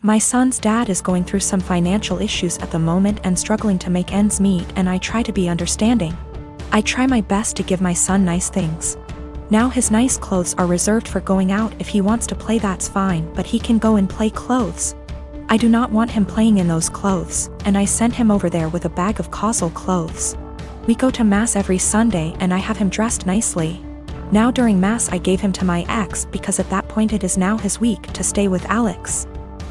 My son's dad is going through some financial issues at the moment and struggling to make ends meet, and I try to be understanding. I try my best to give my son nice things. Now his nice clothes are reserved for going out. If he wants to play, that's fine, but he can go and play clothes. I do not want him playing in those clothes, and I send him over there with a bag of causal clothes. We go to mass every Sunday and I have him dressed nicely. Now during mass I gave him to my ex because at that point it is now his week to stay with Alex.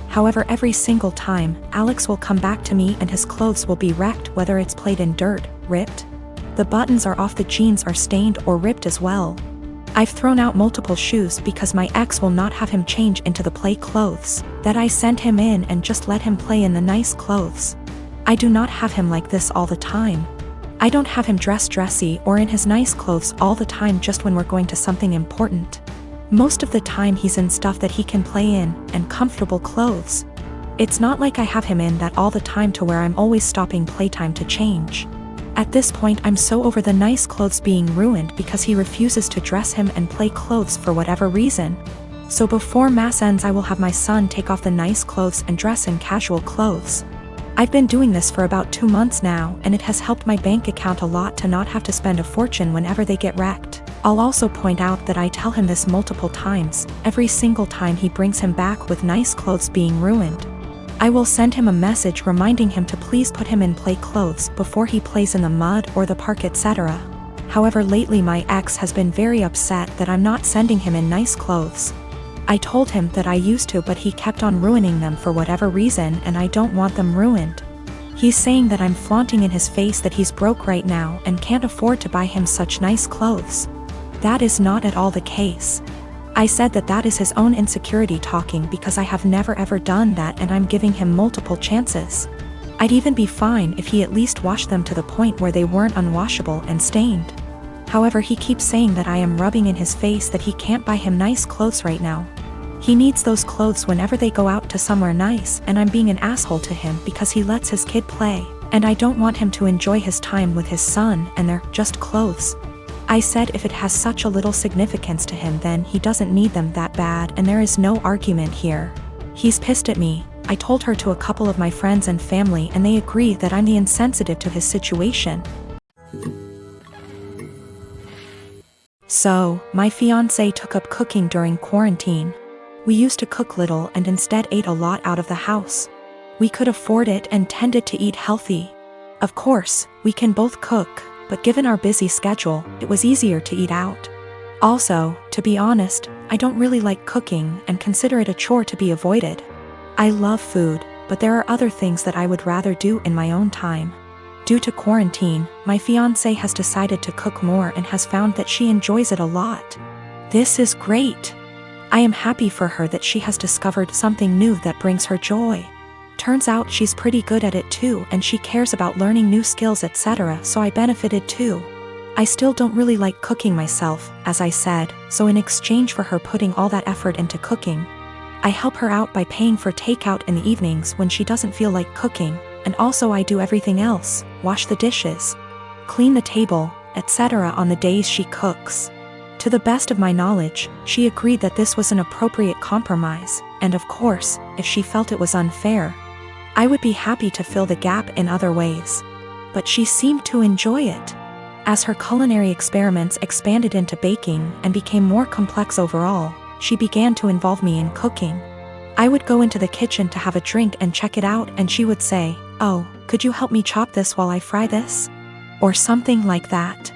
However, every single time, Alex will come back to me and his clothes will be wrecked, whether it's played in dirt, ripped. The buttons are off, the jeans are stained or ripped as well. I've thrown out multiple shoes because my ex will not have him change into the play clothes, that I send him in and just let him play in the nice clothes. I do not have him like this all the time. I don't have him dressy or in his nice clothes all the time, just when we're going to something important. Most of the time he's in stuff that he can play in, and comfortable clothes. It's not like I have him in that all the time to where I'm always stopping playtime to change. At this point I'm so over the nice clothes being ruined because he refuses to dress him and play clothes for whatever reason. So before mass ends I will have my son take off the nice clothes and dress in casual clothes. I've been doing this for about 2 months now, and it has helped my bank account a lot to not have to spend a fortune whenever they get wrecked. I'll also point out that I tell him this multiple times, every single time he brings him back with nice clothes being ruined. I will send him a message reminding him to please put him in play clothes before he plays in the mud or the park, etc. However, lately my ex has been very upset that I'm not sending him in nice clothes. I told him that I used to, but he kept on ruining them for whatever reason, and I don't want them ruined. He's saying that I'm flaunting in his face that he's broke right now and can't afford to buy him such nice clothes. That is not at all the case. I said that that is his own insecurity talking because I have never ever done that, and I'm giving him multiple chances. I'd even be fine if he at least washed them to the point where they weren't unwashable and stained. However, he keeps saying that I am rubbing in his face that he can't buy him nice clothes right now. He needs those clothes whenever they go out to somewhere nice, and I'm being an asshole to him because he lets his kid play, and I don't want him to enjoy his time with his son and they're just clothes. I said if it has such a little significance to him then he doesn't need them that bad, and there is no argument here. He's pissed at me. I told her to a couple of my friends and family and they agree that I'm the insensitive to his situation. So, my fiancé took up cooking during quarantine. We used to cook little and instead ate a lot out of the house. We could afford it and tended to eat healthy. Of course, we can both cook, but given our busy schedule, it was easier to eat out. Also, to be honest, I don't really like cooking and consider it a chore to be avoided. I love food, but there are other things that I would rather do in my own time. Due to quarantine, my fiancé has decided to cook more and has found that she enjoys it a lot. This is great. I am happy for her that she has discovered something new that brings her joy. Turns out she's pretty good at it too, and she cares about learning new skills, etc., so I benefited too. I still don't really like cooking myself, as I said, so in exchange for her putting all that effort into cooking, I help her out by paying for takeout in the evenings when she doesn't feel like cooking, and also I do everything else, wash the dishes, clean the table, etc. on the days she cooks. To the best of my knowledge, she agreed that this was an appropriate compromise, and of course, if she felt it was unfair, I would be happy to fill the gap in other ways. But she seemed to enjoy it. As her culinary experiments expanded into baking and became more complex overall, she began to involve me in cooking. I would go into the kitchen to have a drink and check it out, and she would say, "Oh, could you help me chop this while I fry this?" Or something like that.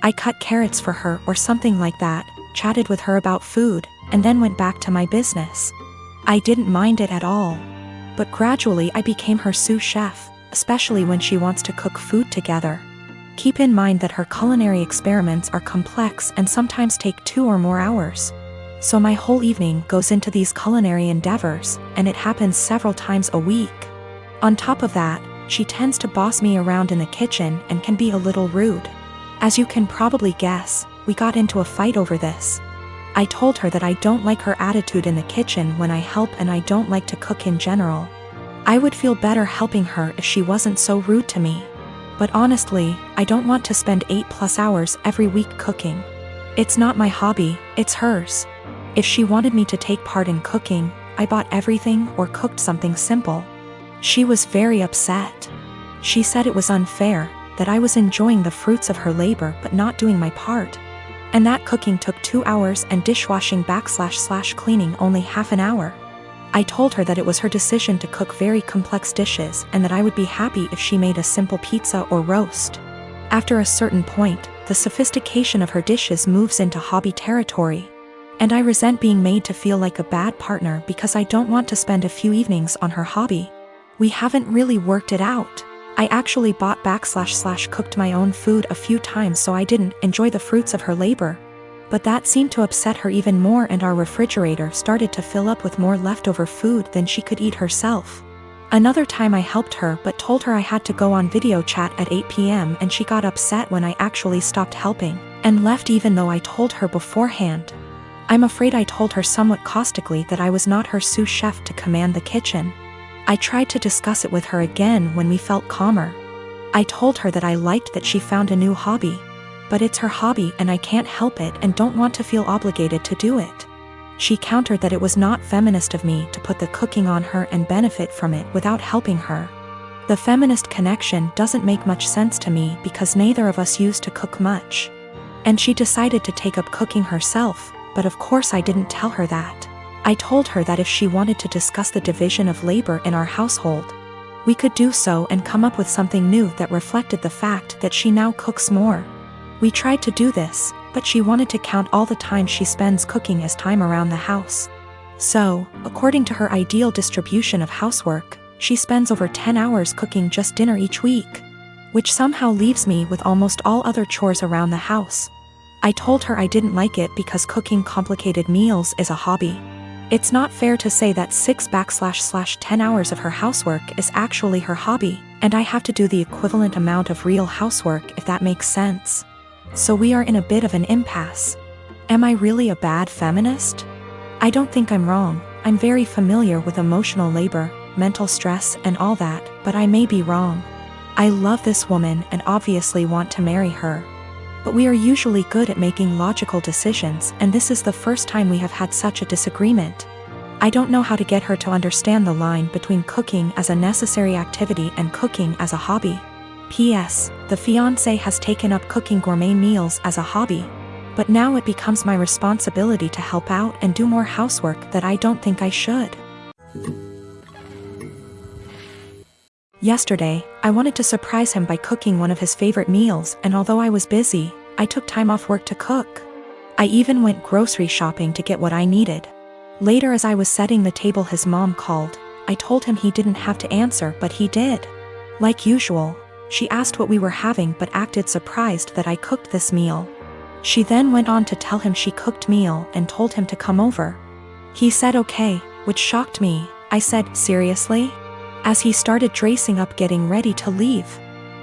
I cut carrots for her or something like that, chatted with her about food, and then went back to my business. I didn't mind it at all. But gradually I became her sous chef, especially when she wants to cook food together. Keep in mind that her culinary experiments are complex and sometimes take 2 or more hours. So my whole evening goes into these culinary endeavors, and it happens several times a week. On top of that, she tends to boss me around in the kitchen and can be a little rude. As you can probably guess, we got into a fight over this. I told her that I don't like her attitude in the kitchen when I help, and I don't like to cook in general. I would feel better helping her if she wasn't so rude to me. But honestly, I don't want to spend 8+ hours every week cooking. It's not my hobby, it's hers. If she wanted me to take part in cooking, I bought everything or cooked something simple. She was very upset. She said it was unfair, that I was enjoying the fruits of her labor but not doing my part. And that cooking took 2 hours and dishwashing / cleaning only half an hour. I told her that it was her decision to cook very complex dishes and that I would be happy if she made a simple pizza or roast. After a certain point, the sophistication of her dishes moves into hobby territory. And I resent being made to feel like a bad partner because I don't want to spend a few evenings on her hobby. We haven't really worked it out. I actually bought / cooked my own food a few times so I didn't enjoy the fruits of her labor. But that seemed to upset her even more, and our refrigerator started to fill up with more leftover food than she could eat herself. Another time I helped her but told her I had to go on video chat at 8 p.m. and she got upset when I actually stopped helping, and left even though I told her beforehand. I'm afraid I told her somewhat caustically that I was not her sous chef to command the kitchen. I tried to discuss it with her again when we felt calmer. I told her that I liked that she found a new hobby. But it's her hobby and I can't help it and don't want to feel obligated to do it. She countered that it was not feminist of me to put the cooking on her and benefit from it without helping her. The feminist connection doesn't make much sense to me because neither of us used to cook much. And she decided to take up cooking herself, but of course I didn't tell her that. I told her that if she wanted to discuss the division of labor in our household, we could do so and come up with something new that reflected the fact that she now cooks more. We tried to do this, but she wanted to count all the time she spends cooking as time around the house. So, according to her ideal distribution of housework, she spends over 10 hours cooking just dinner each week, which somehow leaves me with almost all other chores around the house. I told her I didn't like it because cooking complicated meals is a hobby. It's not fair to say that 6 / 10 hours of her housework is actually her hobby, and I have to do the equivalent amount of real housework if that makes sense. So we are in a bit of an impasse. Am I really a bad feminist? I don't think I'm wrong. I'm very familiar with emotional labor, mental stress and all that, but I may be wrong. I love this woman and obviously want to marry her. But we are usually good at making logical decisions, and this is the first time we have had such a disagreement. I don't know how to get her to understand the line between cooking as a necessary activity and cooking as a hobby. P.S. The fiancé has taken up cooking gourmet meals as a hobby, but now it becomes my responsibility to help out and do more housework that I don't think I should. Yesterday, I wanted to surprise him by cooking one of his favorite meals, and although I was busy, I took time off work to cook. I even went grocery shopping to get what I needed. Later, as I was setting the table, his mom called. I told him he didn't have to answer, but he did. Like usual, she asked what we were having but acted surprised that I cooked this meal. She then went on to tell him she cooked meal and told him to come over. He said okay, which shocked me. I said, seriously? As he started dressing up getting ready to leave.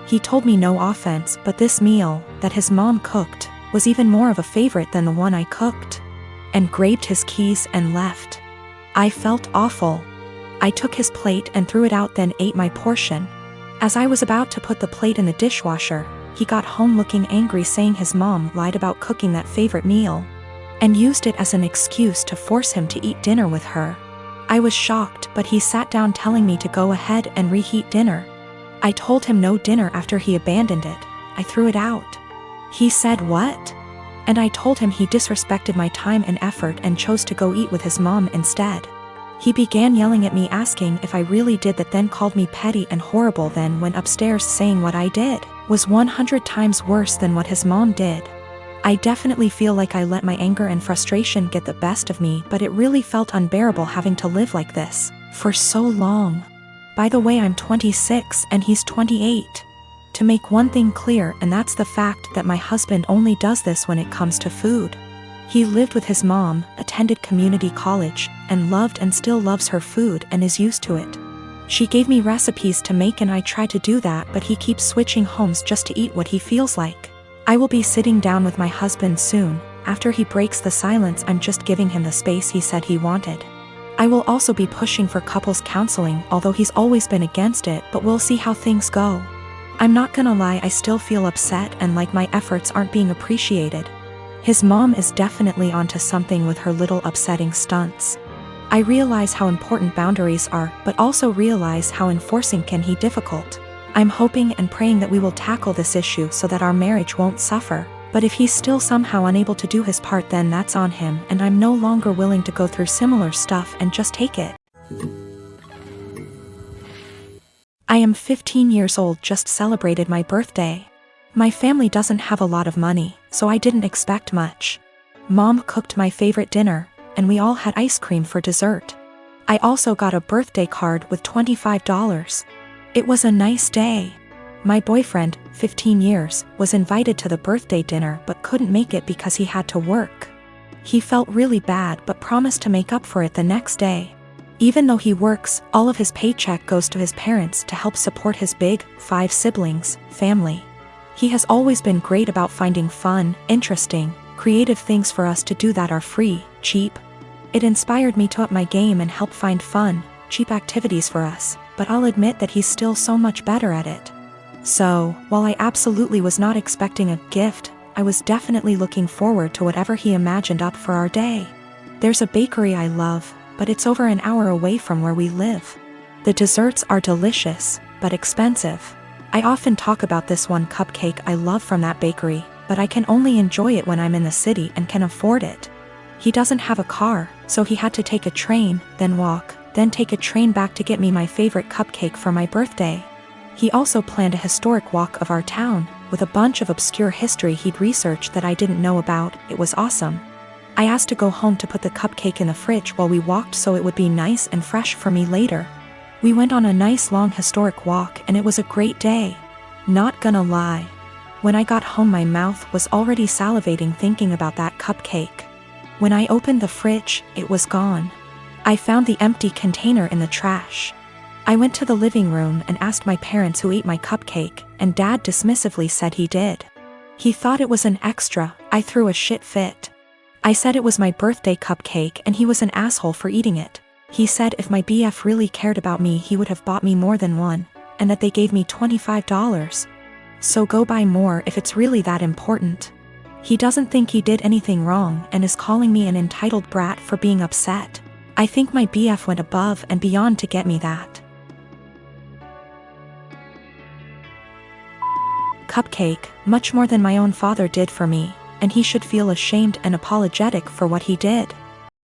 He told me no offense, but this meal, that his mom cooked, was even more of a favorite than the one I cooked. And grabbed his keys and left. I felt awful. I took his plate and threw it out, then ate my portion. As I was about to put the plate in the dishwasher, he got home looking angry, saying his mom lied about cooking that favorite meal, and used it as an excuse to force him to eat dinner with her. I was shocked, but he sat down telling me to go ahead and reheat dinner. I told him no dinner after he abandoned it. I threw it out. He said what? And I told him he disrespected my time and effort and chose to go eat with his mom instead. He began yelling at me, asking if I really did that, then called me petty and horrible, then went upstairs saying what I did was 100 times worse than what his mom did. I definitely feel like I let my anger and frustration get the best of me, but it really felt unbearable having to live like this for so long. By the way, I'm 26 and he's 28. To make one thing clear, and that's the fact that my husband only does this when it comes to food. He lived with his mom, attended community college, and loved and still loves her food and is used to it. She gave me recipes to make and I try to do that, but he keeps switching homes just to eat what he feels like. I will be sitting down with my husband soon. After he breaks the silence, I'm just giving him the space he said he wanted. I will also be pushing for couples counseling, although he's always been against it, but we'll see how things go. I'm not gonna lie, I still feel upset and like my efforts aren't being appreciated. His mom is definitely onto something with her little upsetting stunts. I realize how important boundaries are, but also realize how enforcing can be difficult. I'm hoping and praying that we will tackle this issue so that our marriage won't suffer. But if he's still somehow unable to do his part, then that's on him, and I'm no longer willing to go through similar stuff and just take it. I am 15 years old, just celebrated my birthday. My family doesn't have a lot of money, so I didn't expect much. Mom cooked my favorite dinner, and we all had ice cream for dessert. I also got a birthday card with $25. It was a nice day. My boyfriend, 15 years, was invited to the birthday dinner but couldn't make it because he had to work. He felt really bad but promised to make up for it the next day. Even though he works, all of his paycheck goes to his parents to help support his big, 5 siblings, family. He has always been great about finding fun, interesting, creative things for us to do that are free, cheap. It inspired me to up my game and help find fun, cheap activities for us, but I'll admit that he's still so much better at it. So, while I absolutely was not expecting a gift, I was definitely looking forward to whatever he imagined up for our day. There's a bakery I love, but it's over an hour away from where we live. The desserts are delicious, but expensive. I often talk about this one cupcake I love from that bakery, but I can only enjoy it when I'm in the city and can afford it. He doesn't have a car, so he had to take a train, then walk, then take a train back to get me my favorite cupcake for my birthday. He also planned a historic walk of our town, with a bunch of obscure history he'd researched that I didn't know about. It was awesome. I asked to go home to put the cupcake in the fridge while we walked so it would be nice and fresh for me later. We went on a nice long historic walk and it was a great day. Not gonna lie. When I got home my mouth was already salivating thinking about that cupcake. When I opened the fridge, it was gone. I found the empty container in the trash. I went to the living room and asked my parents who ate my cupcake, and Dad dismissively said he did. He thought it was an extra. I threw a shit fit. I said it was my birthday cupcake and he was an asshole for eating it. He said if my BF really cared about me he would have bought me more than one, and that they gave me $25. So go buy more if it's really that important. He doesn't think he did anything wrong and is calling me an entitled brat for being upset. I think my BF went above and beyond to get me that cupcake, much more than my own father did for me, and he should feel ashamed and apologetic for what he did.